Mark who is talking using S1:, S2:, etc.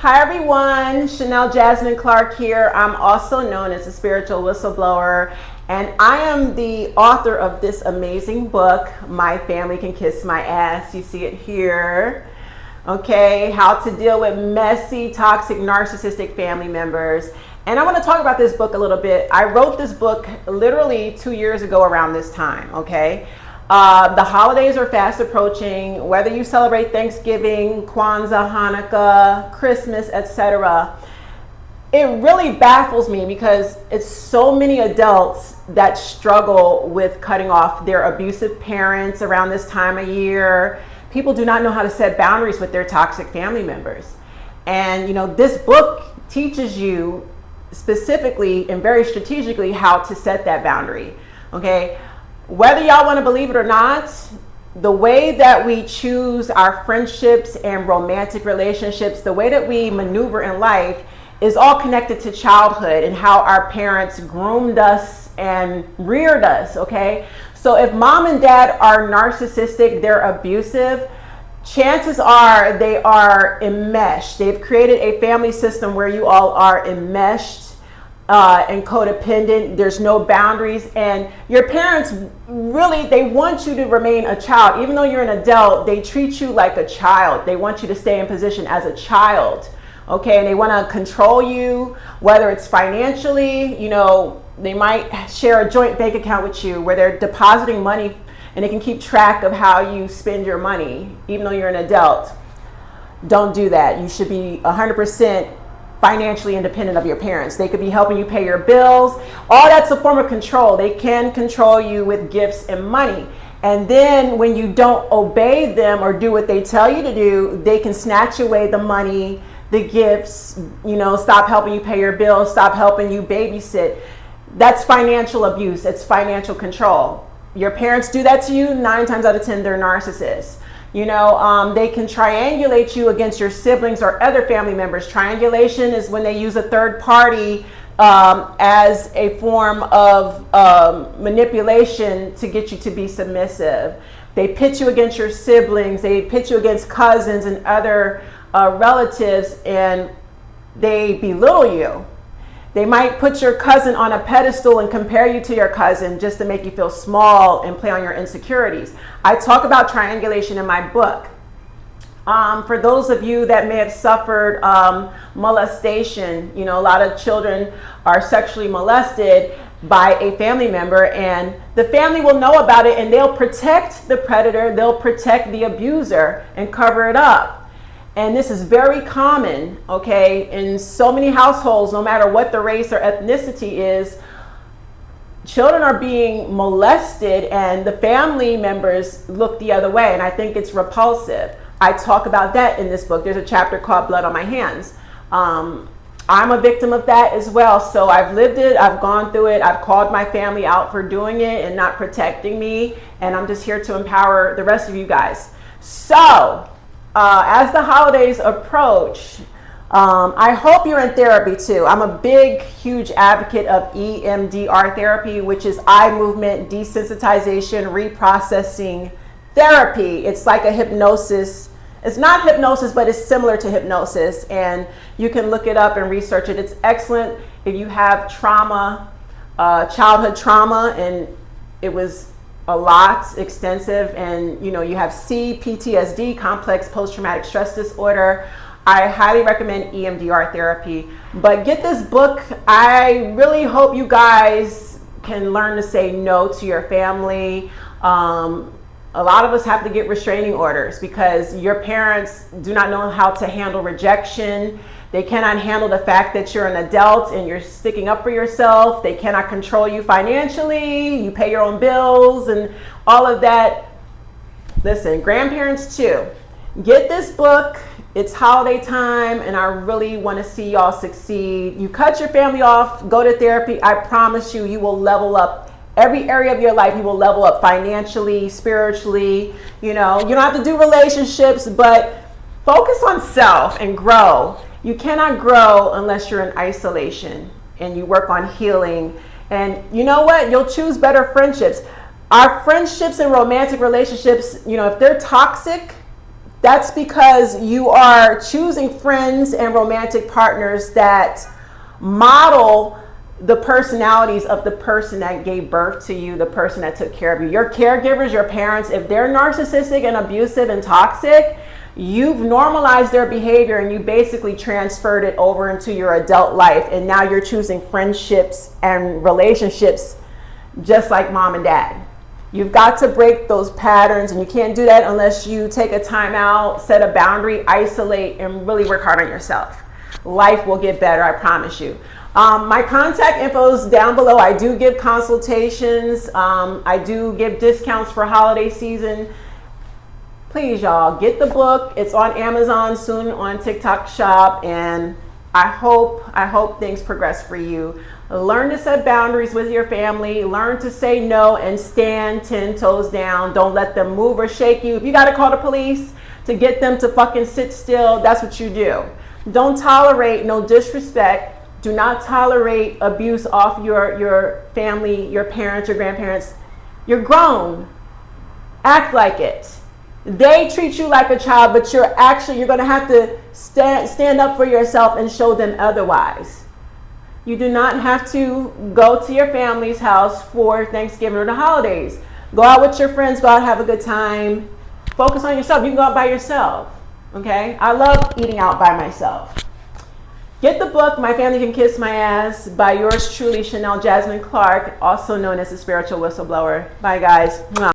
S1: Hi everyone, Chanel Jasmine Clark here. I'm also known as a spiritual whistleblower, and I am the author of this amazing book, My Family Can Kiss My Ass. You see it here. Okay, how to deal with messy, toxic, narcissistic family members. And I want to talk about this book a little bit. I wrote this book literally 2 years ago around this time, okay? The holidays are fast approaching, whether you celebrate Thanksgiving, Kwanzaa, Hanukkah, Christmas, etc. It really baffles me because it's so many adults that struggle with cutting off their abusive parents around this time of year. People do not know how to set boundaries with their toxic family members. And you know, this book teaches you specifically and very strategically how to set that boundary, okay? Whether y'all want to believe it or not, the way that we choose our friendships and romantic relationships, the way that we maneuver in life is all connected to childhood and how our parents groomed us and reared us, okay? So if mom and dad are narcissistic, they're abusive, chances are they are enmeshed. They've created a family system where you all are enmeshed and codependent. There's no boundaries, and your parents really, they want you to remain a child. Even though you're an adult, they treat you like a child. They want you to stay in position as a child, okay? And they want to control you, whether it's financially, you know, they might share a joint bank account with you where they're depositing money and they can keep track of how you spend your money, even though you're an adult. Don't do that. You should be 100% financially independent of your parents. They could be helping you pay your bills. All that's a form of control. They can control you with gifts and money. And then when you don't obey them or do what they tell you to do, they can snatch away the money, the gifts, you know, stop helping you pay your bills, stop helping you babysit. That's financial abuse. It's financial control. Your parents do that to you, 9 times out of 10, they're narcissists. You know, they can triangulate you against your siblings or other family members. Triangulation is when they use a third party as a form of manipulation to get you to be submissive. They pit you against your siblings. They pit you against cousins and other relatives, and they belittle you. They might put your cousin on a pedestal and compare you to your cousin just to make you feel small and play on your insecurities. I talk about triangulation in my book. For those of you that may have suffered molestation, you know, a lot of children are sexually molested by a family member, and the family will know about it and they'll protect the predator, they'll protect the abuser and cover it up. And this is very common, okay, in so many households, no matter what the race or ethnicity is. Children are being molested and the family members look the other way, and I think it's repulsive. I talk about that in this book. There's a chapter called Blood on My Hands. I'm a victim of that as well, so I've lived it, I've gone through it, I've called my family out for doing it and not protecting me, and I'm just here to empower the rest of you guys. So, as the holidays approach, I hope you're in therapy too. I'm a big, huge advocate of EMDR therapy, which is eye movement desensitization reprocessing therapy. It's like a hypnosis. It's not hypnosis, but it's similar to hypnosis, and you can look it up and research it. It's excellent if you have trauma, childhood trauma, and it was a lot, extensive, and you know, you have PTSD, complex post-traumatic stress disorder. I highly recommend EMDR therapy. But get this book. I really hope you guys can learn to say no to your family. A lot of us have to get restraining orders because your parents do not know how to handle rejection. They cannot handle the fact that you're an adult and you're sticking up for yourself. They cannot control you financially. You pay your own bills and all of that. Listen, grandparents too. Get this book. It's holiday time and I really want to see y'all succeed. You cut your family off, go to therapy. I promise you, you will level up. Every area of your life, you will level up financially, spiritually. You know, you don't have to do relationships, but focus on self and grow. You cannot grow unless you're in isolation and you work on healing. And you know what? You'll choose better friendships. Our friendships and romantic relationships, you know, if they're toxic, That's because you are choosing friends and romantic partners that model the personalities of the person that gave birth to you, the person that took care of you. Your caregivers, your parents, if they're narcissistic and abusive and toxic, you've normalized their behavior and you basically transferred it over into your adult life. And now you're choosing friendships and relationships just like mom and dad. You've got to break those patterns, and you can't do that unless you take a time out, set a boundary, isolate, and really work hard on yourself. Life will get better, I promise you. My contact info is down below. I do give consultations. I do give discounts for holiday season. Please, y'all, get the book. It's on Amazon, soon on TikTok Shop, and I hope things progress for you. Learn to set boundaries with your family. Learn to say no and stand 10 toes down. Don't let them move or shake you. If you got to call the police to get them to fucking sit still, that's what you do. Don't tolerate no disrespect. Do not tolerate abuse off your family, your parents, your grandparents. You're grown. Act like it. They treat you like a child, but you're going to have to stand up for yourself and show them otherwise. You do not have to go to your family's house for Thanksgiving or the holidays. Go out with your friends, go out, have a good time. Focus on yourself. You can go out by yourself, okay? I love eating out by myself. Get the book, My Family Can Kiss My Ass, by yours truly, Chanel Jasmine Clark, also known as the Spiritual Whistleblower. Bye, guys. Mwah.